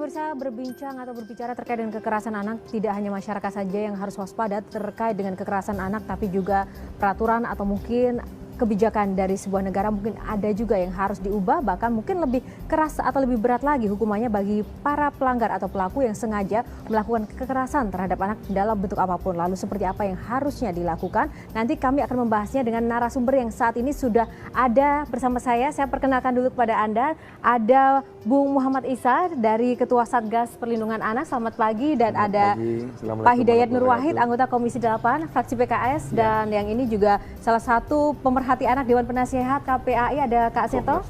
pemirsa, berbincang atau berbicara terkait dengan kekerasan anak, tidak hanya masyarakat saja yang harus waspada terkait dengan kekerasan anak, tapi juga peraturan atau mungkin kebijakan dari sebuah negara mungkin ada juga yang harus diubah, bahkan mungkin lebih keras atau lebih berat lagi hukumannya bagi para pelanggar atau pelaku yang sengaja melakukan kekerasan terhadap anak dalam bentuk apapun. Lalu seperti apa yang harusnya dilakukan? Nanti kami akan membahasnya dengan narasumber yang saat ini sudah ada bersama saya. Saya perkenalkan dulu kepada Anda, ada Bung Muhammad Isa dari Ketua Satgas Perlindungan Anak. Selamat pagi. Dan ada Pak Hidayat Nur Wahid, anggota Komisi 8 fraksi PKS, dan yang ini juga salah satu pemerhati anak Dewan Penasehat KPAI, ada Kak Seto,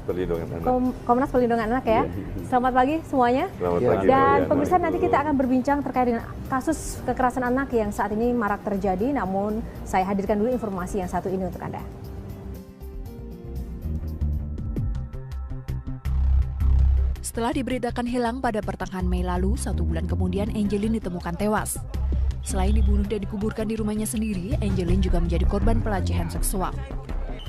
Komnas Perlindungan Anak ya. Selamat pagi semuanya. Selamat pagi. Dan pemirsa, nanti kita akan berbincang terkait dengan kasus kekerasan anak yang saat ini marak terjadi, namun saya hadirkan dulu informasi yang satu ini untuk Anda. Setelah diberitakan hilang pada pertengahan Mei lalu, 1 bulan kemudian Angelin ditemukan tewas. Selain dibunuh dan dikuburkan di rumahnya sendiri, Angelin juga menjadi korban pelecehan seksual.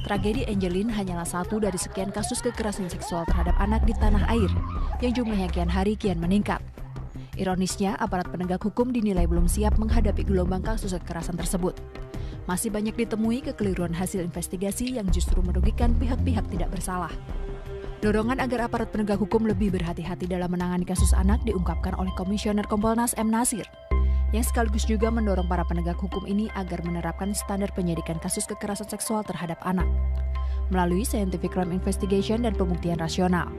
Tragedi Angelin hanyalah satu dari sekian kasus kekerasan seksual terhadap anak di tanah air, yang jumlahnya kian hari kian meningkat. Ironisnya, aparat penegak hukum dinilai belum siap menghadapi gelombang kasus kekerasan tersebut. Masih banyak ditemui kekeliruan hasil investigasi yang justru merugikan pihak-pihak tidak bersalah. Dorongan agar aparat penegak hukum lebih berhati-hati dalam menangani kasus anak diungkapkan oleh Komisioner Kompolnas M. Nasir, yang sekaligus juga mendorong para penegak hukum ini agar menerapkan standar penyidikan kasus kekerasan seksual terhadap anak melalui scientific crime investigation dan pembuktian rasional.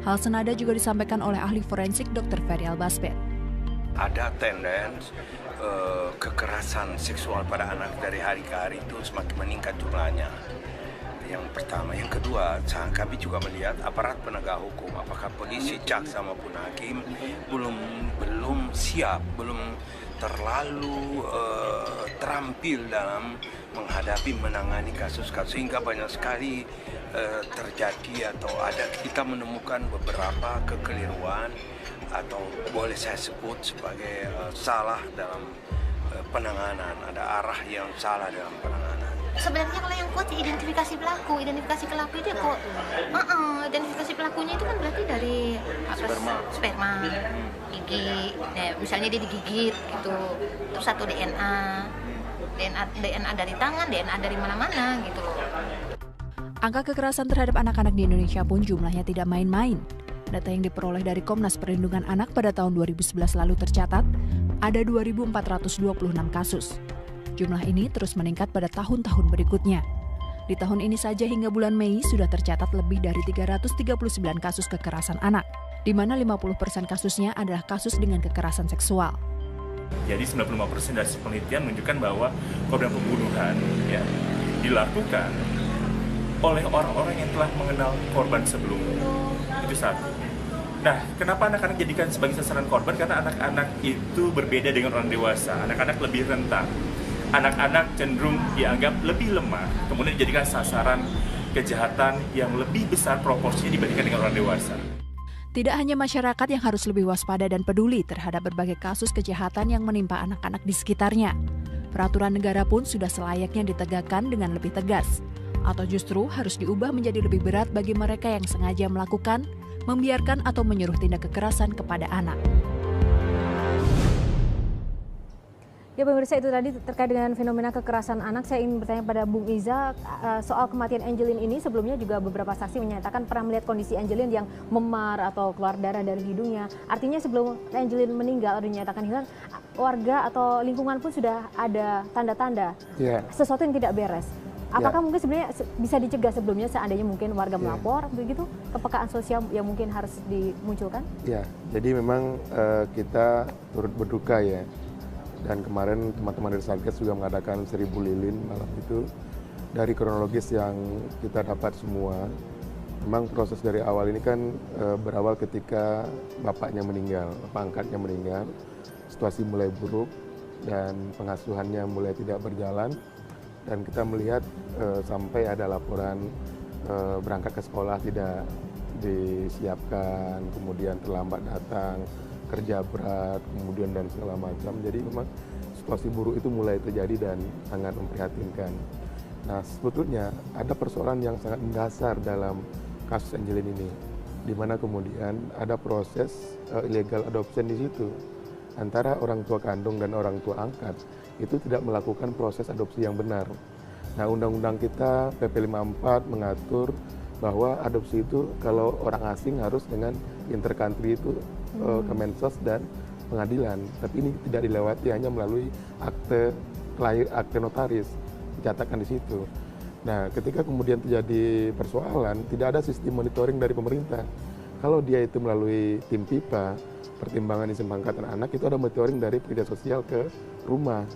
Hal senada juga disampaikan oleh ahli forensik Dr. Ferry Albasbet. Ada tendens kekerasan seksual pada anak dari hari ke hari itu semakin meningkat jumlahnya. Yang pertama, yang kedua, kami juga melihat aparat penegak hukum, apakah polisi, jaksa maupun hakim belum siap, belum terlalu terampil dalam menghadapi menangani kasus-kasus, sehingga banyak sekali terjadi atau ada kita menemukan beberapa kekeliruan atau boleh saya sebut sebagai salah dalam penanganan, ada arah yang salah dalam penanganan. Sebenarnya kalau yang kuat identifikasi pelaku itu kok identifikasi pelakunya itu kan berarti dari sperma, gigi, misalnya dia digigit gitu, terus satu DNA dari tangan, DNA dari mana-mana gitu loh. Angka kekerasan terhadap anak-anak di Indonesia pun jumlahnya tidak main-main. Data yang diperoleh dari Komnas Perlindungan Anak pada tahun 2011 lalu tercatat ada 2.426 kasus. Jumlah ini terus meningkat pada tahun-tahun berikutnya. Di tahun ini saja hingga bulan Mei sudah tercatat lebih dari 339 kasus kekerasan anak, di mana 50% kasusnya adalah kasus dengan kekerasan seksual. Jadi 95% dari penelitian menunjukkan bahwa korban pembunuhan dilakukan oleh orang-orang yang telah mengenal korban sebelumnya. Itu satu. Nah, kenapa anak-anak jadikan sebagai sasaran korban? Karena anak-anak itu berbeda dengan orang dewasa. Anak-anak lebih rentan. Anak-anak cenderung dianggap lebih lemah, kemudian dijadikan sasaran kejahatan yang lebih besar proporsinya dibandingkan dengan orang dewasa. Tidak hanya masyarakat yang harus lebih waspada dan peduli terhadap berbagai kasus kejahatan yang menimpa anak-anak di sekitarnya. Peraturan negara pun sudah selayaknya ditegakkan dengan lebih tegas, atau justru harus diubah menjadi lebih berat bagi mereka yang sengaja melakukan, membiarkan atau menyuruh tindak kekerasan kepada anak. Ya pemirsa, itu tadi terkait dengan fenomena kekerasan anak. Saya ingin bertanya pada Bung Iza soal kematian Angelin ini. Sebelumnya juga beberapa saksi menyatakan pernah melihat kondisi Angelin yang memar atau keluar darah dari hidungnya. Artinya sebelum Angelin meninggal atau dinyatakan hilang, warga atau lingkungan pun sudah ada tanda-tanda sesuatu yang tidak beres. Apakah mungkin sebenarnya bisa dicegah sebelumnya seandainya mungkin warga melapor begitu, kepekaan sosial yang mungkin harus dimunculkan? Ya, jadi memang kita turut berduka ya. Dan kemarin teman-teman dari Satgas juga mengadakan 1000 lilin malam itu. Dari kronologis yang kita dapat semua, memang proses dari awal ini kan berawal ketika bapaknya meninggal, bapak angkatnya meninggal, situasi mulai buruk dan pengasuhannya mulai tidak berjalan. Dan kita melihat sampai ada laporan berangkat ke sekolah tidak disiapkan, kemudian terlambat datang, kerja berat, kemudian dan segala macam. Jadi memang situasi buruk itu mulai terjadi dan sangat memprihatinkan. Nah, sebetulnya ada persoalan yang sangat mendasar dalam kasus Angelin ini. di mana kemudian ada proses illegal adoption di situ antara orang tua kandung dan orang tua angkat itu tidak melakukan proses adopsi yang benar. Nah, undang-undang kita PP 54 mengatur bahwa adopsi itu kalau orang asing harus dengan intercountry itu Kemensos dan pengadilan. Tapi ini tidak dilewati, hanya melalui akte notaris dicatatkan di situ. Nah, ketika kemudian terjadi persoalan, tidak ada sistem monitoring dari pemerintah. Kalau dia itu melalui tim PIPA, pertimbangan izin pengangkatan anak, itu ada monitoring dari Dinas Sosial ke rumah.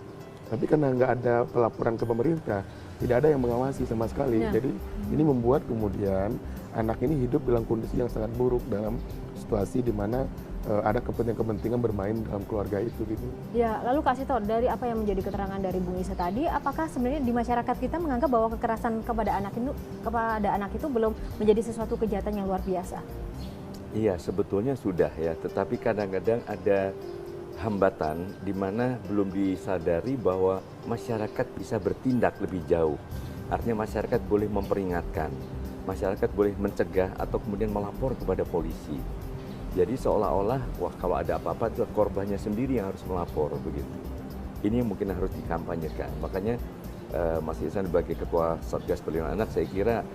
Tapi karena nggak ada pelaporan ke pemerintah, tidak ada yang mengawasi sama sekali. Jadi ini membuat kemudian anak ini hidup dalam kondisi yang sangat buruk, dalam situasi di mana ada kepentingan bermain dalam keluarga itu gitu. Ya, lalu Kak Sito, dari apa yang menjadi keterangan dari Bung Isa tadi, apakah sebenarnya di masyarakat kita menganggap bahwa kekerasan kepada anak itu belum menjadi sesuatu kejahatan yang luar biasa? Iya, sebetulnya sudah ya, tetapi kadang-kadang ada hambatan di mana belum disadari bahwa masyarakat bisa bertindak lebih jauh. Artinya masyarakat boleh memperingatkan, masyarakat boleh mencegah atau kemudian melapor kepada polisi. Jadi seolah-olah, wah kalau ada apa-apa itu korbannya sendiri yang harus melapor begitu. Ini yang mungkin harus dikampanyekan. Makanya Mas Ihsan sebagai Ketua Satgas Perlindungan Anak, saya kira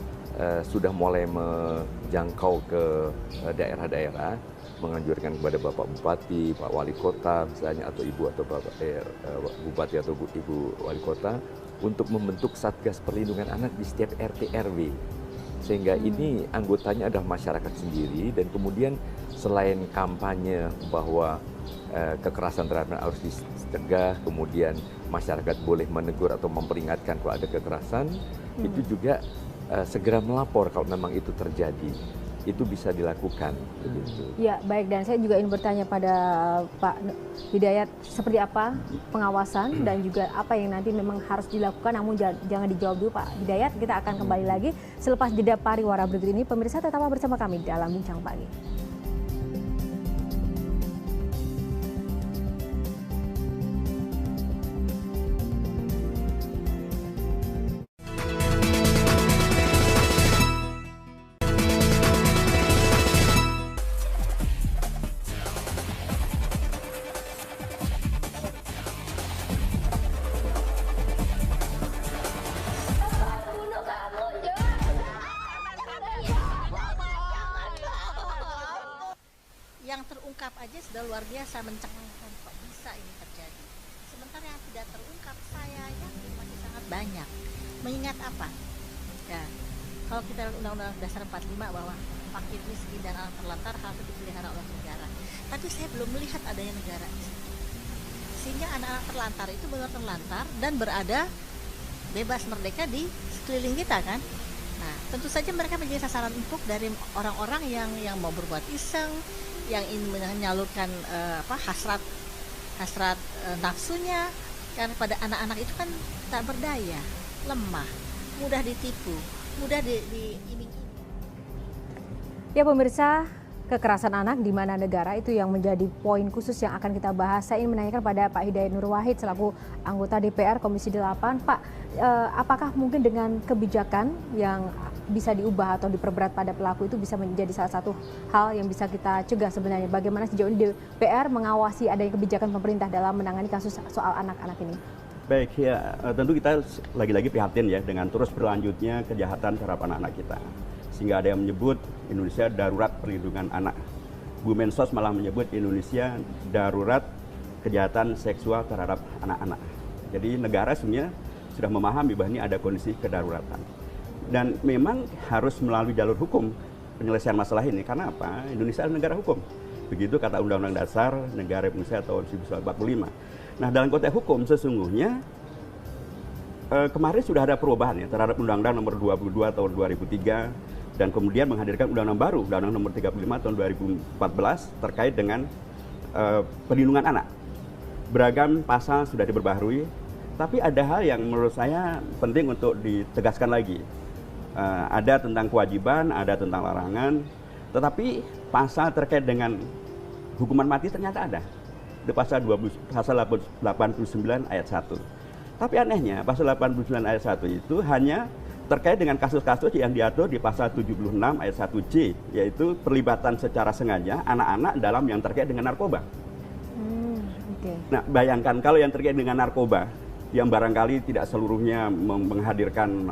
sudah mulai menjangkau ke daerah-daerah, menganjurkan kepada Bapak Bupati, Pak Wali Kota misalnya, atau Ibu atau Bapak Bupati atau Ibu Wali Kota untuk membentuk Satgas Perlindungan Anak di setiap RT RW. Sehingga ini anggotanya adalah masyarakat sendiri, dan kemudian selain kampanye bahwa kekerasan terhadap anak harus dicegah, kemudian masyarakat boleh menegur atau memperingatkan kalau ada kekerasan, itu juga segera melapor kalau memang itu terjadi. Itu bisa dilakukan. Begitu. Ya, baik, dan saya juga ingin bertanya pada Pak Hidayat, seperti apa pengawasan dan juga apa yang nanti memang harus dilakukan, namun jangan dijawab dulu Pak Hidayat, kita akan kembali lagi selepas jeda pariwara berikut ini. Pemirsa, tetaplah bersama kami dalam Bincang Pagi. Yang terungkap aja sudah luar biasa, mencengangkan, kok bisa ini terjadi. Sementara yang tidak terungkap, saya yakin masih sangat banyak. Mengingat apa? Ya, kalau kita lihat Undang-Undang Dasar 45 bahwa fakir miskin dan anak terlantar harus dipelihara oleh negara. Tapi saya belum melihat adanya negara di situ. Sehingga anak-anak terlantar itu benar terlantar dan berada bebas merdeka di sekeliling kita kan. Nah, tentu saja mereka menjadi sasaran empuk dari orang-orang yang mau berbuat iseng, yang ingin menyalurkan hasrat nafsunya. Karena pada anak-anak itu kan tak berdaya, lemah, mudah ditipu, mudah diiming-iming. Ya pemirsa, kekerasan anak di mana negara itu yang menjadi poin khusus yang akan kita bahas. Saya ingin menanyakan pada Pak Hidayat Nur Wahid selaku anggota DPR Komisi 8. Pak, apakah mungkin dengan kebijakan yang bisa diubah atau diperberat pada pelaku itu bisa menjadi salah satu hal yang bisa kita cegah sebenarnya? Bagaimana sejauh ini DPR mengawasi adanya kebijakan pemerintah dalam menangani kasus soal anak-anak ini? Baik, ya tentu kita lagi-lagi prihatin ya dengan terus berlanjutnya kejahatan terhadap anak-anak kita. Sehingga ada yang menyebut Indonesia darurat perlindungan anak. Bu Mensos malah menyebut Indonesia darurat kejahatan seksual terhadap anak-anak. Jadi negara sebenarnya sudah memahami bahwa ini ada kondisi kedaruratan. Dan memang harus melalui jalur hukum penyelesaian masalah ini. Karena apa? Indonesia adalah negara hukum. Begitu kata Undang-Undang Dasar Negara Indonesia tahun 1945. Nah, dalam konteks hukum sesungguhnya kemarin sudah ada perubahan ya terhadap Undang-Undang Nomor 22 tahun 2003 dan kemudian menghadirkan undang-undang baru, Undang-Undang Nomor 35 tahun 2014 terkait dengan perlindungan anak. Beragam pasal sudah diperbaharui, tapi ada hal yang menurut saya penting untuk ditegaskan lagi. Ada tentang kewajiban, ada tentang larangan, tetapi pasal terkait dengan hukuman mati ternyata ada. Di pasal 89 ayat 1. Tapi anehnya pasal 89 ayat 1 itu hanya terkait dengan kasus-kasus yang diatur di pasal 76 ayat 1C, yaitu perlibatan secara sengaja anak-anak dalam yang terkait dengan narkoba. Nah, bayangkan kalau yang terkait dengan narkoba, yang barangkali tidak seluruhnya menghadirkan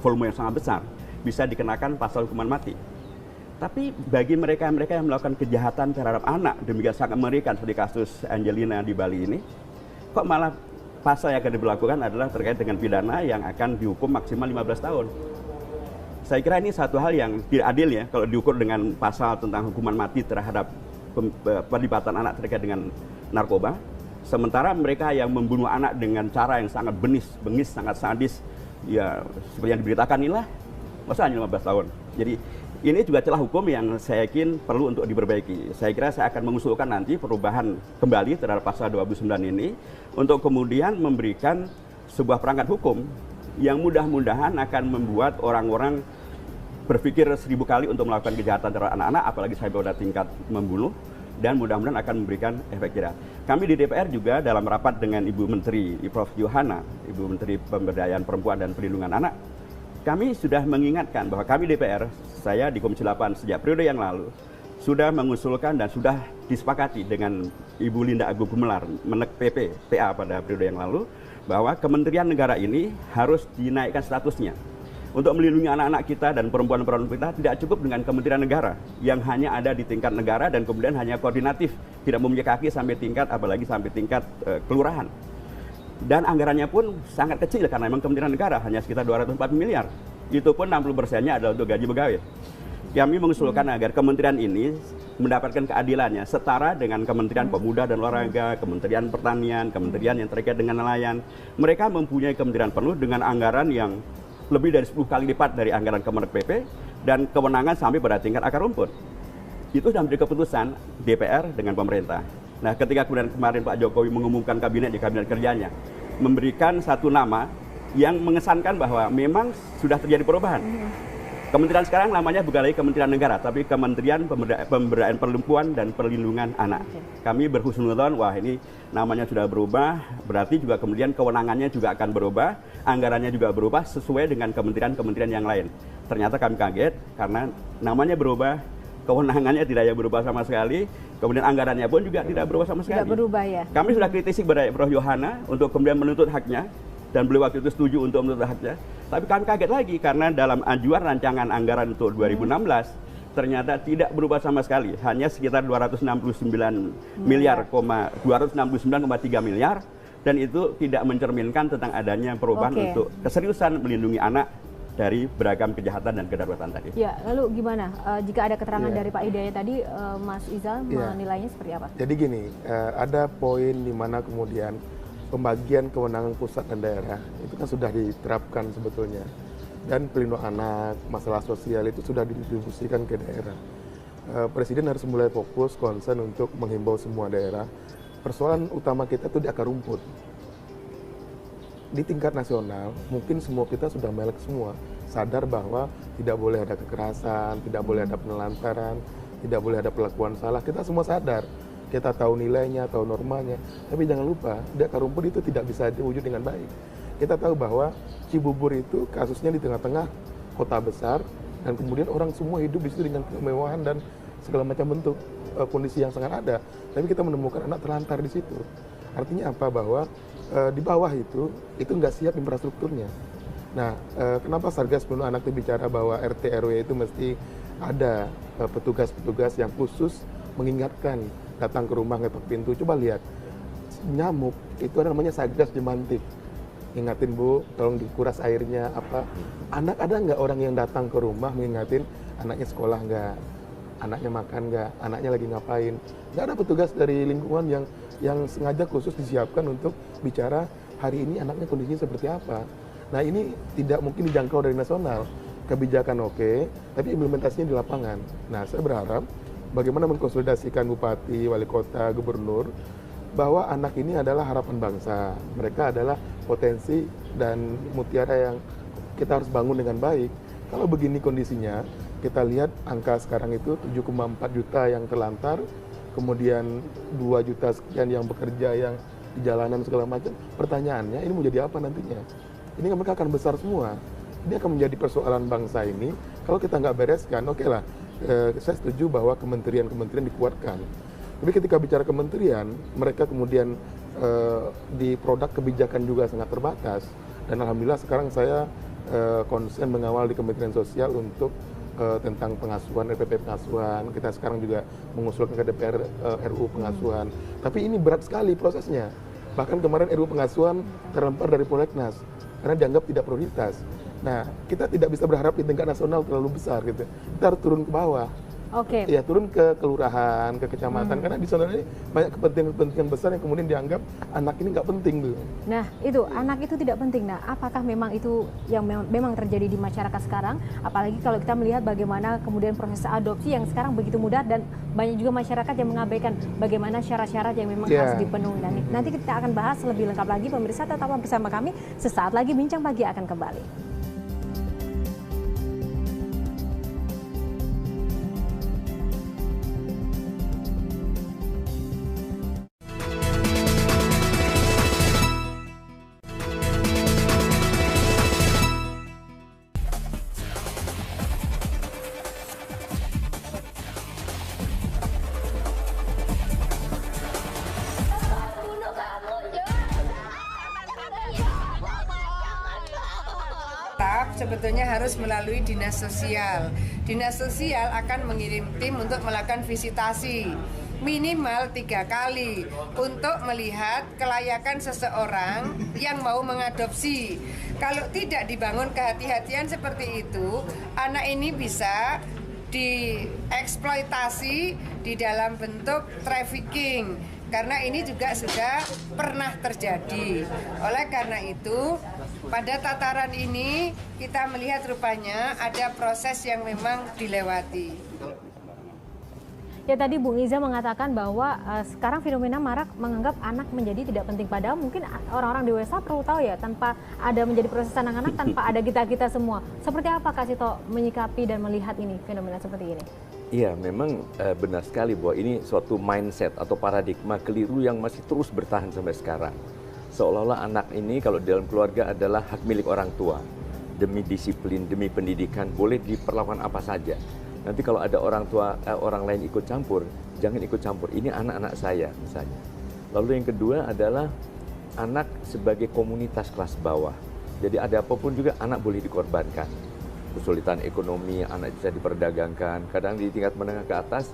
volume yang sangat besar, bisa dikenakan pasal hukuman mati. Tapi bagi mereka-mereka yang melakukan kejahatan terhadap anak, demikian sangat mengerikan seperti kasus Angelina di Bali ini, kok malah pasal yang akan diberlakukan adalah terkait dengan pidana yang akan dihukum maksimal 15 tahun. Saya kira ini satu hal yang tidak adil ya, kalau diukur dengan pasal tentang hukuman mati terhadap pelibatan anak terkait dengan narkoba. Sementara mereka yang membunuh anak dengan cara yang sangat bengis, sangat sadis, ya seperti yang diberitakan inilah, masa hanya 15 tahun. Jadi ini juga celah hukum yang saya yakin perlu untuk diperbaiki. Saya kira saya akan mengusulkan nanti perubahan kembali terhadap pasal 29 ini untuk kemudian memberikan sebuah perangkat hukum yang mudah-mudahan akan membuat orang-orang berpikir 1000 kali untuk melakukan kejahatan terhadap anak-anak, apalagi sampai pada tingkat membunuh, dan mudah-mudahan akan memberikan efek jerah. Kami di DPR juga dalam rapat dengan Ibu Menteri Prof. Yohana, Ibu Menteri Pemberdayaan Perempuan dan Perlindungan Anak, kami sudah mengingatkan bahwa kami DPR, saya di Komisi 8 sejak periode yang lalu, sudah mengusulkan dan sudah disepakati dengan Ibu Linda Agung Gumelar, Menek PP, PA pada periode yang lalu, bahwa Kementerian Negara ini harus dinaikkan statusnya. Untuk melindungi anak-anak kita dan perempuan-perempuan kita tidak cukup dengan Kementerian Negara yang hanya ada di tingkat negara dan kemudian hanya koordinatif, tidak mempunyai kaki sampai tingkat, apalagi sampai tingkat kelurahan. Dan anggarannya pun sangat kecil karena memang Kementerian Negara hanya sekitar 204 miliar. Itu pun 60%-nya adalah untuk gaji pegawai. Kami mengusulkan agar kementerian ini mendapatkan keadilannya setara dengan Kementerian Pemuda dan Olahraga, Kementerian Pertanian, kementerian yang terkait dengan nelayan. Mereka mempunyai kementerian penuh dengan anggaran yang lebih dari 10 kali lipat dari anggaran Kemenek PP dan kewenangan sampai pada tingkat akar rumput. Itu sudah menjadi keputusan DPR dengan pemerintah. Nah, ketika kemudian kemarin Pak Jokowi mengumumkan kabinet di kabinet kerjanya, memberikan satu nama yang mengesankan bahwa memang sudah terjadi perubahan. Kementerian sekarang namanya bukan lagi Kementerian Negara, tapi Kementerian Pemberdayaan Perempuan dan Perlindungan Anak. Kami berhusnuzon, wah ini namanya sudah berubah, berarti juga kemudian kewenangannya juga akan berubah, anggarannya juga berubah sesuai dengan kementerian-kementerian yang lain. Ternyata kami kaget karena namanya berubah, kewenangannya tidak berubah sama sekali, kemudian anggarannya pun juga tidak berubah sama sekali. Tidak berubah ya. Kami sudah kritisi kepada Prof. Yohana untuk kemudian menuntut haknya, dan beliau waktu itu setuju untuk menuntut haknya. Tapi kami kaget lagi karena dalam ajuan rancangan anggaran untuk 2016 ternyata tidak berubah sama sekali, hanya sekitar 269,3 miliar, dan itu tidak mencerminkan tentang adanya perubahan untuk keseriusan melindungi anak dari beragam kejahatan dan kedaruratan tadi. Ya, lalu gimana? Jika ada keterangan dari Pak Hidayat tadi, Mas Izal menilainya seperti apa? Jadi gini, ada poin di mana kemudian pembagian kewenangan pusat dan daerah itu kan sudah diterapkan sebetulnya, dan pelindungan anak, masalah sosial itu sudah didistribusikan ke daerah. Presiden harus mulai fokus, konsen untuk menghimbau semua daerah. Persoalan utama kita itu di akar rumput. Di tingkat nasional, mungkin semua kita sudah melek semua, sadar bahwa tidak boleh ada kekerasan, tidak boleh ada penelantaran, tidak boleh ada perlakuan salah. Kita semua sadar, kita tahu nilainya, tahu normanya. Tapi jangan lupa, di akar rumput itu tidak bisa diwujud dengan baik. Kita tahu bahwa Cibubur itu kasusnya di tengah-tengah kota besar, dan kemudian orang semua hidup di situ dengan kemewahan dan segala macam bentuk kondisi yang sangat ada. Tapi kita menemukan anak terlantar di situ. Artinya apa? Bahwa di bawah itu nggak siap infrastrukturnya. Nah, kenapa Satgas Perlindungan Anak itu bicara bahwa RT RW itu mesti ada petugas-petugas yang khusus mengingatkan, datang ke rumah ngetok pintu. Coba lihat, nyamuk itu ada namanya Satgas Jemantik. Ingatin Bu, tolong dikuras airnya apa. Anak ada nggak orang yang datang ke rumah mengingatin anaknya sekolah nggak, anaknya makan nggak, anaknya lagi ngapain. Nggak ada petugas dari lingkungan yang sengaja khusus disiapkan untuk bicara hari ini anaknya kondisinya seperti apa. Nah, ini tidak mungkin dijangkau dari nasional. Kebijakan oke, tapi implementasinya di lapangan. Nah, saya berharap bagaimana mengkonsolidasikan bupati, wali kota, gubernur, bahwa anak ini adalah harapan bangsa. Mereka adalah potensi dan mutiara yang kita harus bangun dengan baik. Kalau begini kondisinya, kita lihat angka sekarang itu 7,4 juta yang terlantar, kemudian 2 juta sekian yang bekerja, yang di jalanan segala macam. Pertanyaannya, ini mau jadi apa nantinya? Ini mereka akan besar semua. Ini akan menjadi persoalan bangsa ini. Kalau kita nggak bereskan, oke lah, saya setuju bahwa kementerian-kementerian dikuatkan. Tapi ketika bicara kementerian, mereka kemudian di produk kebijakan juga sangat terbatas. Dan alhamdulillah sekarang saya konsen mengawal di Kementerian Sosial untuk tentang pengasuhan, RPP pengasuhan. Kita sekarang juga mengusulkan ke DPR RUU pengasuhan. Tapi ini berat sekali prosesnya. Bahkan kemarin RUU pengasuhan terlempar dari Prolegnas karena dianggap tidak prioritas. Nah, kita tidak bisa berharap di tingkat nasional terlalu besar gitu. Kita harus turun ke bawah. Oke. Ya, turun ke kelurahan, ke kecamatan, karena di sana ini banyak kepentingan-kepentingan besar yang kemudian dianggap anak ini nggak penting tuh. Nah, itu anak itu tidak penting. Nah, apakah memang itu yang memang terjadi di masyarakat sekarang? Apalagi kalau kita melihat bagaimana kemudian proses adopsi yang sekarang begitu mudah dan banyak juga masyarakat yang mengabaikan bagaimana syarat-syarat yang memang harus dipenuhi. Dan nanti kita akan bahas lebih lengkap lagi, pemirsa tetap bersama kami. Sesaat lagi Bincang Pagi akan kembali. Sebetulnya harus melalui dinas sosial. Dinas sosial akan mengirim tim untuk melakukan visitasi minimal 3 kali untuk melihat kelayakan seseorang yang mau mengadopsi. Kalau tidak dibangun kehati-hatian seperti itu, anak ini bisa dieksploitasi di dalam bentuk trafficking. Karena ini juga sudah pernah terjadi. Oleh karena itu, pada tataran ini kita melihat rupanya ada proses yang memang dilewati. Ya, tadi Bung Iza mengatakan bahwa sekarang fenomena marak menganggap anak menjadi tidak penting. Padahal mungkin orang-orang dewasa perlu tahu ya, tanpa ada menjadi proses anak-anak, tanpa ada kita-kita semua. Seperti apa Kak Sito menyikapi dan melihat ini, fenomena seperti ini? Iya, memang benar sekali bahwa ini suatu mindset atau paradigma keliru yang masih terus bertahan sampai sekarang. Seolah-olah anak ini kalau dalam keluarga adalah hak milik orang tua. Demi disiplin, demi pendidikan, boleh diperlakukan apa saja. Nanti kalau ada orang lain ikut campur, jangan ikut campur. Ini anak-anak saya misalnya. Lalu yang kedua adalah anak sebagai komunitas kelas bawah. Jadi ada apapun juga anak boleh dikorbankan. Kesulitan ekonomi, anak bisa diperdagangkan. Kadang di tingkat menengah ke atas,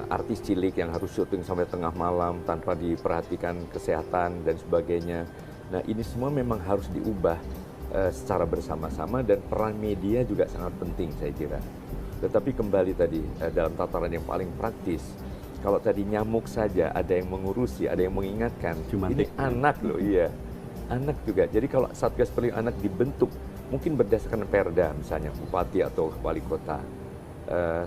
artis cilik yang harus syuting sampai tengah malam tanpa diperhatikan kesehatan dan sebagainya. Nah, ini semua memang harus diubah secara bersama-sama dan peran media juga sangat penting saya kira. Tetapi kembali tadi dalam tataran yang paling praktis, kalau tadi nyamuk saja ada yang mengurusi, ada yang mengingatkan, ini anak loh, iya, anak juga. Jadi kalau Satgas Perlindungan Anak dibentuk mungkin berdasarkan perda misalnya bupati atau wali kota.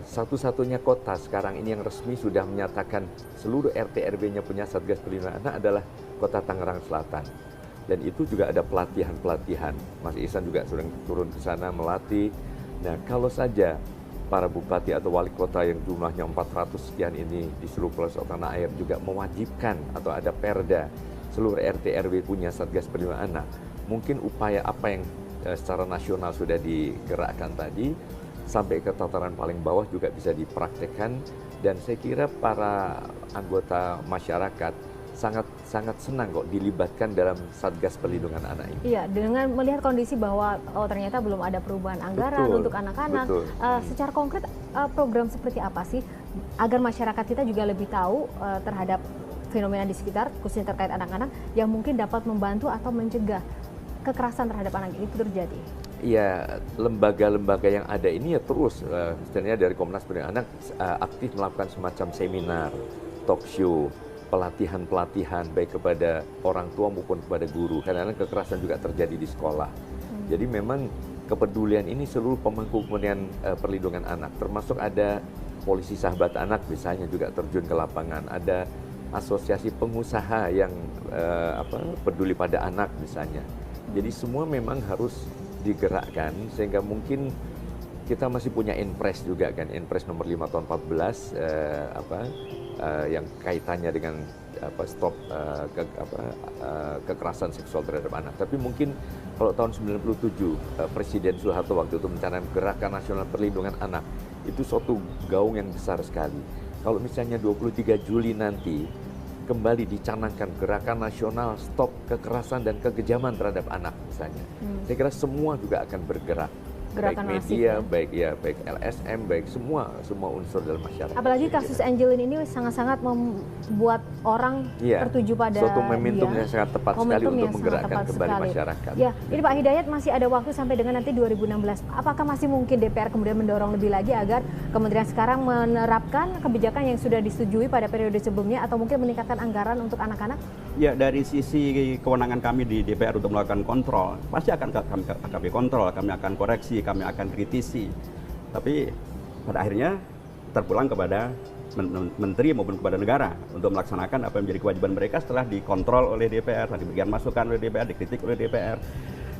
Satu-satunya kota sekarang ini yang resmi sudah menyatakan seluruh RT RW-nya punya Satgas Perlindungan Anak adalah Kota Tangerang Selatan. Dan itu juga ada pelatihan-pelatihan. Mas Ihsan juga sudah turun ke sana melatih. Nah, kalau saja para bupati atau wali kota yang jumlahnya 400 sekian ini di seluruh pelosok tanah air juga mewajibkan atau ada perda seluruh RT RW punya Satgas Perlindungan Anak. Mungkin upaya apa yang secara nasional sudah digerakkan tadi sampai ke tataran paling bawah juga bisa dipraktekkan, dan saya kira para anggota masyarakat sangat senang kok dilibatkan dalam Satgas Perlindungan Anak ini. Iya, dengan melihat kondisi bahwa ternyata belum ada perubahan anggaran untuk anak-anak. Secara konkret program seperti apa sih agar masyarakat kita juga lebih tahu terhadap fenomena di sekitar, khususnya terkait anak-anak, yang mungkin dapat membantu atau mencegah kekerasan terhadap anak itu terjadi? Ya, lembaga-lembaga yang ada ini ya terus, sebenarnya dari Komnas Perlindungan Anak aktif melakukan semacam seminar, talk show, pelatihan-pelatihan baik kepada orang tua maupun kepada guru. Karena kekerasan juga terjadi di sekolah. Jadi memang kepedulian ini seluruh pemangku kepentingan perlindungan anak, termasuk ada polisi sahabat anak misalnya juga terjun ke lapangan, ada asosiasi pengusaha yang peduli pada anak misalnya. Jadi semua memang harus digerakkan sehingga mungkin kita masih punya Inpres juga kan, Inpres nomor 5 tahun 14 yang kaitannya dengan stop kekerasan seksual terhadap anak. Tapi mungkin kalau tahun 97 Presiden Soeharto waktu itu mencanangkan Gerakan Nasional Perlindungan Anak, itu suatu gaung yang besar sekali. Kalau misalnya 23 Juli nanti kembali dicanangkan Gerakan Nasional Stop Kekerasan dan Kekejaman terhadap Anak misalnya, saya kira semua juga akan bergerak. Gerakan baik media, baik LSM, baik semua unsur dalam masyarakat. Apalagi kasus Angelin ini sangat-sangat membuat orang tertuju pada suatu momentum yang sangat tepat sekali untuk menggerakkan kembali masyarakat. Ya, ini Pak Hidayat masih ada waktu sampai dengan nanti 2016. Apakah masih mungkin DPR kemudian mendorong lebih lagi agar kementerian sekarang menerapkan kebijakan yang sudah disetujui pada periode sebelumnya atau mungkin meningkatkan anggaran untuk anak-anak? Ya, dari sisi kewenangan kami di DPR untuk melakukan kontrol, pasti akan kami kontrol, kami akan koreksi, kami akan kritisi. Tapi pada akhirnya terpulang kepada menteri maupun kepada negara untuk melaksanakan apa yang menjadi kewajiban mereka setelah dikontrol oleh DPR, setelah diberikan masukan oleh DPR, dikritik oleh DPR.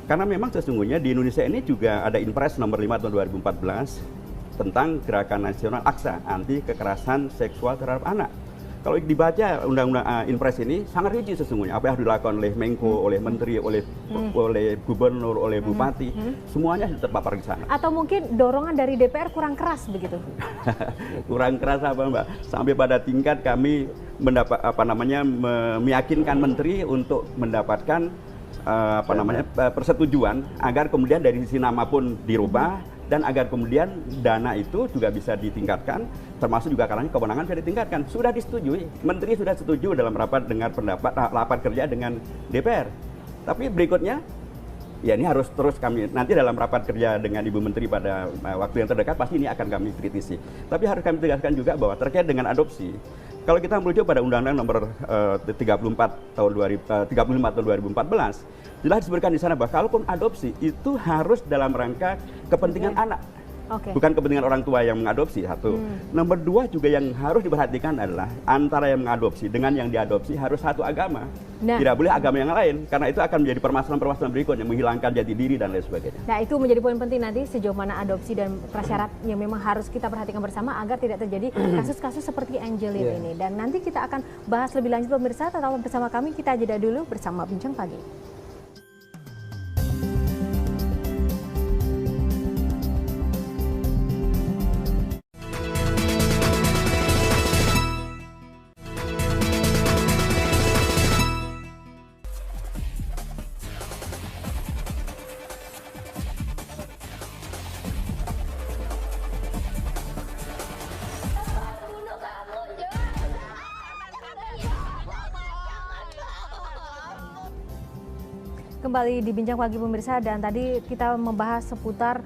Karena memang sesungguhnya di Indonesia ini juga ada Inpres nomor 5 tahun 2014 tentang Gerakan Nasional AKSA, anti kekerasan seksual terhadap anak. Kalau dibaca undang-undang Inpres ini sangat rinci sesungguhnya apa yang harus dilakukan oleh Menko, oleh Menteri, oleh Gubernur, oleh Bupati, semuanya terpapar di sana. Atau mungkin dorongan dari DPR kurang keras begitu? Kurang keras apa Mbak? Sampai pada tingkat kami meyakinkan Menteri untuk mendapatkan persetujuan agar kemudian dari sisi nama pun dirubah. Dan agar kemudian dana itu juga bisa ditingkatkan, termasuk juga karena kewenangan bisa ditingkatkan. Sudah disetujui, Menteri sudah setuju dalam rapat kerja dengan DPR. Tapi berikutnya, ya ini harus terus kami, nanti dalam rapat kerja dengan Ibu Menteri pada waktu yang terdekat, pasti ini akan kami kritisi. Tapi harus kami tegaskan juga bahwa terkait dengan adopsi, kalau kita merujuk pada Undang-Undang nomor 35 tahun 2014, jelas disebutkan di sana bahwa kalaupun adopsi itu harus dalam rangka kepentingan anak, bukan kepentingan orang tua yang mengadopsi. Satu. Nomor dua juga yang harus diperhatikan adalah antara yang mengadopsi dengan yang diadopsi harus satu agama. Tidak boleh agama yang lain, karena itu akan menjadi permasalahan berikutnya, menghilangkan jati diri dan lain sebagainya. Nah, itu menjadi poin penting nanti sejauh mana adopsi dan prasyarat yang memang harus kita perhatikan bersama agar tidak terjadi kasus-kasus seperti Angelin ini. Dan nanti kita akan bahas lebih lanjut pemirsa, tetap bersama kami, kita jeda dulu bersama Bincang Pagi. Kembali di Bincang Pagi pemirsa, dan tadi kita membahas seputar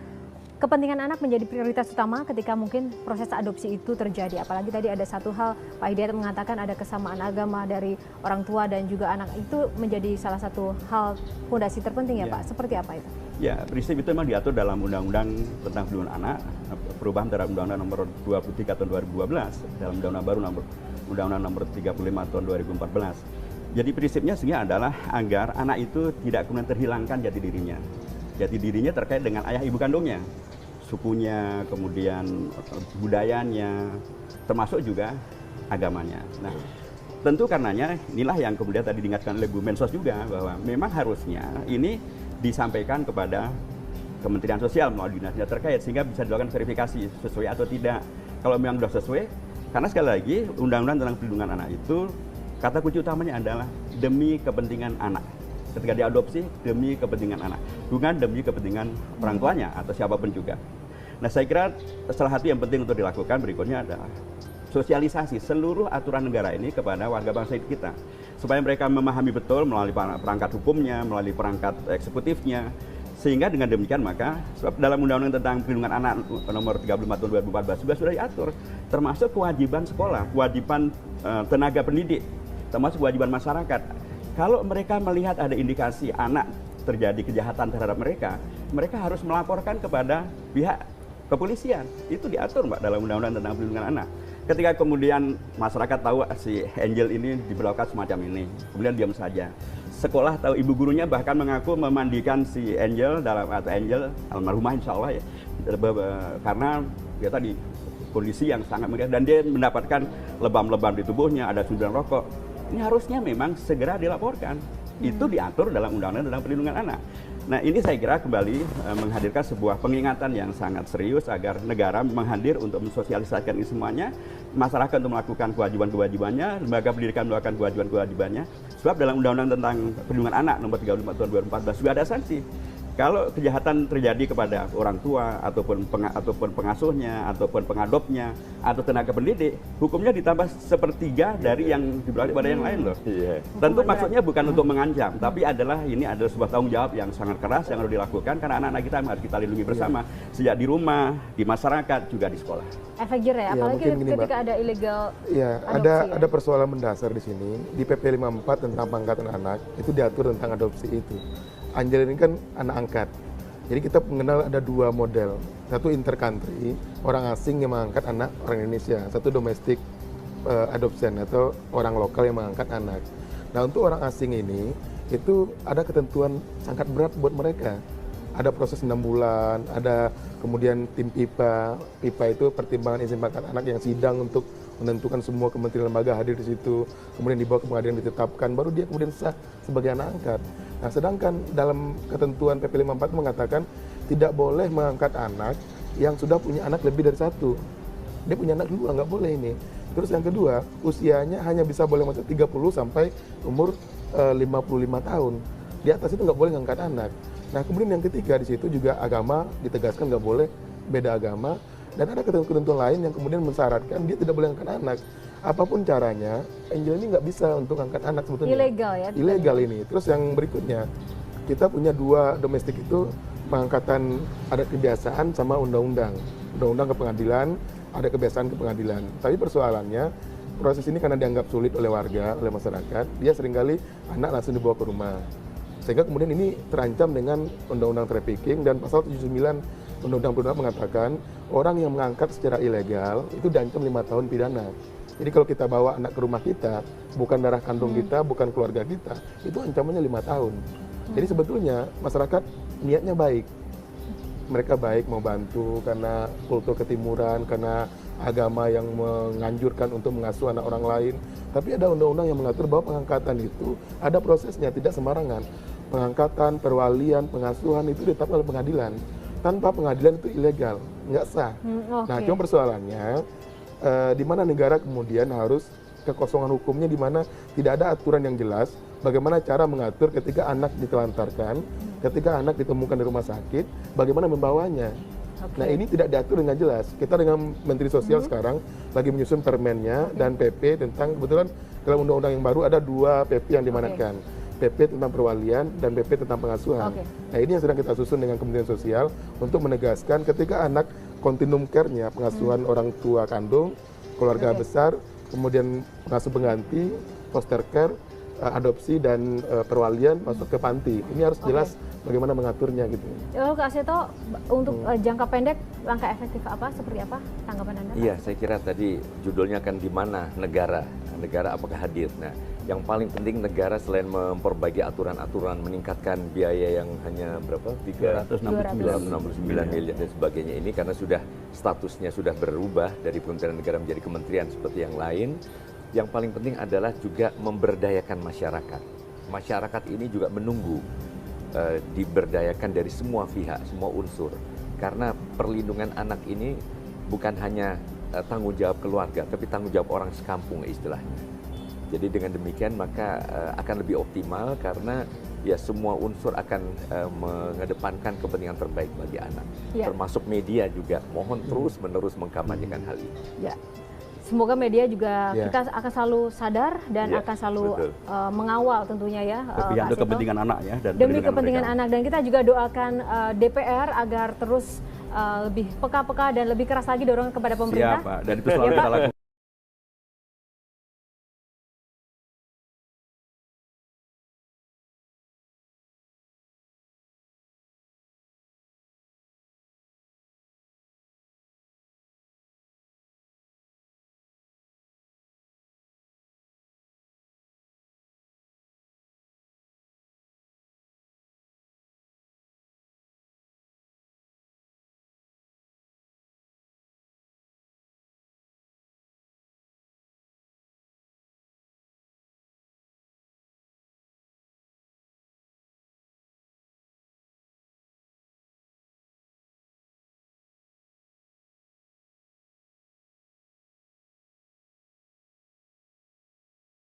kepentingan anak menjadi prioritas utama ketika mungkin proses adopsi itu terjadi. Apalagi tadi ada satu hal, Pak Hidayat mengatakan ada kesamaan agama dari orang tua dan juga anak, itu menjadi salah satu hal fondasi terpenting ya Pak. Seperti apa itu? Ya, prinsip itu memang diatur dalam Undang-Undang tentang Perlindungan Anak, perubahan terhadap Undang-Undang nomor 23 tahun 2012, dalam Undang-Undang baru Undang-Undang nomor 35 tahun 2014. Jadi prinsipnya sebenarnya adalah agar anak itu tidak kemudian terhilangkan jati dirinya. Jati dirinya terkait dengan ayah ibu kandungnya, sukunya, kemudian budayanya, termasuk juga agamanya. Nah, tentu karenanya inilah yang kemudian tadi diingatkan oleh Bu Mensos juga, bahwa memang harusnya ini disampaikan kepada Kementerian Sosial melalui dinasnya terkait, sehingga bisa dilakukan verifikasi sesuai atau tidak. Kalau memang sudah sesuai, karena sekali lagi Undang-Undang tentang Perlindungan Anak itu kata kunci utamanya adalah demi kepentingan anak. Ketika diadopsi, demi kepentingan anak, bukan demi kepentingan orang tuanya atau siapapun juga. Nah, saya kira salah satu yang penting untuk dilakukan berikutnya adalah sosialisasi seluruh aturan negara ini kepada warga bangsa kita, supaya mereka memahami betul melalui perangkat hukumnya, melalui perangkat eksekutifnya, sehingga dengan demikian maka sebab dalam Undang-Undang tentang Perlindungan Anak nomor 35 tahun 2014 juga sudah diatur, termasuk kewajiban sekolah, kewajiban tenaga pendidik, termasuk kewajiban masyarakat. Kalau mereka melihat ada indikasi anak terjadi kejahatan terhadap mereka, mereka harus melaporkan kepada pihak kepolisian. Itu diatur Mbak dalam Undang-Undang tentang Perlindungan Anak. Ketika kemudian masyarakat tahu si Angel ini diperlakukan semacam ini, kemudian diam saja. Sekolah tahu, ibu gurunya bahkan mengaku memandikan si Angel atau Angel almarhumah insya Allah ya, karena ya tadi kondisi yang sangat mengerikan dan dia mendapatkan lebam-lebam di tubuhnya, ada suntikan rokok. Ini harusnya memang segera dilaporkan. Itu diatur dalam Undang-Undang tentang Perlindungan Anak. Nah, ini saya kira kembali menghadirkan sebuah pengingatan yang sangat serius agar negara menghadir untuk mensosialisasikan ini semuanya, masyarakat untuk melakukan kewajiban-kewajibannya, lembaga pendidikan melakukan kewajiban-kewajibannya. Sebab dalam Undang-Undang tentang Perlindungan Anak nomor 35 tahun 2014 juga ada sanksi. Kalau kejahatan terjadi kepada orang tua ataupun pengasuhnya ataupun pengadopnya atau tenaga pendidik, hukumnya ditambah sepertiga dari yang diberikan kepada yang lain loh. Tentu maksudnya bukan untuk mengancam, tapi ini adalah sebuah tanggung jawab yang sangat keras yang harus dilakukan karena anak-anak kita harus kita lindungi bersama sejak di rumah, di masyarakat, juga di sekolah. Efek jerah ya, apalagi ketika ada ilegal adopsi. Ada persoalan mendasar di sini di PP 54 tentang pengangkatan anak itu diatur tentang adopsi itu. Angelin ini kan anak angkat. Jadi kita mengenal ada dua model. Satu intercountry, orang asing yang mengangkat anak orang Indonesia. Satu domestic adoption atau orang lokal yang mengangkat anak. Nah, untuk orang asing ini itu ada ketentuan sangat berat buat mereka. Ada proses 6 bulan, ada kemudian tim PIPA. PIPA itu pertimbangan izin pengangkatan anak yang sidang untuk menentukan semua kementerian lembaga hadir di situ, kemudian dibawa ke pengadilan ditetapkan, baru dia kemudian sah sebagai anak angkat. Nah, sedangkan dalam ketentuan PP 54 mengatakan tidak boleh mengangkat anak yang sudah punya anak lebih dari satu. Dia punya anak dua, nggak boleh ini. Terus yang kedua, usianya hanya bisa boleh masuk 30 sampai umur 55 tahun. Di atas itu nggak boleh mengangkat anak. Nah, kemudian yang ketiga di situ juga agama ditegaskan nggak boleh beda agama. Dan ada ketentuan lain yang kemudian mensyaratkan dia tidak boleh angkat anak. Apapun caranya, Angel ini nggak bisa untuk angkat anak sebetulnya. Ilegal ya? Ilegal ini. Terus yang berikutnya, kita punya dua domestik itu pengangkatan adat kebiasaan sama undang-undang. Undang-undang ke pengadilan, ada kebiasaan ke pengadilan. Tapi persoalannya, proses ini karena dianggap sulit oleh warga, oleh masyarakat, dia seringkali anak langsung dibawa ke rumah. Sehingga kemudian ini terancam dengan undang-undang trafficking dan pasal 79 Undang-Undang Perlindungan mengatakan orang yang mengangkat secara ilegal itu diancam 5 tahun pidana. Jadi kalau kita bawa anak ke rumah kita, bukan darah kandung kita, bukan keluarga kita, itu ancamannya 5 tahun. Jadi sebetulnya masyarakat niatnya baik. Mereka baik mau bantu karena kultur ketimuran, karena agama yang menganjurkan untuk mengasuh anak orang lain. Tapi ada undang-undang yang mengatur bahwa pengangkatan itu ada prosesnya, tidak sembarangan. Pengangkatan, perwalian, pengasuhan itu ditetapkan oleh pengadilan. Tanpa pengadilan itu ilegal, nggak sah. Nah, cuma persoalannya di mana negara kemudian harus kekosongan hukumnya, di mana tidak ada aturan yang jelas bagaimana cara mengatur ketika anak ditelantarkan, ketika anak ditemukan di rumah sakit, bagaimana membawanya. Nah, ini tidak diatur dengan jelas. Kita dengan Menteri Sosial sekarang lagi menyusun permennya dan PP tentang, kebetulan dalam undang-undang yang baru ada 2 PP yang dimanatkan. PP tentang perwalian dan PP tentang pengasuhan. Nah, ini yang sedang kita susun dengan Kementerian Sosial untuk menegaskan ketika anak continuum care-nya, pengasuhan orang tua kandung, keluarga besar, kemudian pengasuh pengganti, foster care, adopsi dan perwalian masuk ke panti. Ini harus jelas bagaimana mengaturnya gitu. Lalu Kak Seto, untuk jangka pendek langkah efektif apa, seperti apa tanggapan Anda? Iya, saya kira tadi judulnya kan di mana negara apakah hadir. Nah, yang paling penting negara selain memperbaiki aturan-aturan, meningkatkan biaya yang hanya berapa? 369 miliar dan sebagainya ini, karena sudah statusnya sudah berubah dari Kementerian Negara menjadi kementerian seperti yang lain. Yang paling penting adalah juga memberdayakan masyarakat. Masyarakat ini juga menunggu diberdayakan dari semua pihak, semua unsur. Karena perlindungan anak ini bukan hanya tanggung jawab keluarga, tapi tanggung jawab orang sekampung istilahnya. Jadi dengan demikian maka akan lebih optimal karena ya semua unsur akan mengedepankan kepentingan terbaik bagi anak. Termasuk media juga mohon terus-menerus mengkampanyekan hal ini. Ya. Semoga media juga kita akan selalu sadar dan akan selalu mengawal tentunya ya. Demi kepentingan anak ya. Demi kepentingan anak, dan kita juga doakan DPR agar terus lebih peka-peka dan lebih keras lagi dorong kepada pemerintah. Siap, Pak. Dan itu selalu kita lakukan.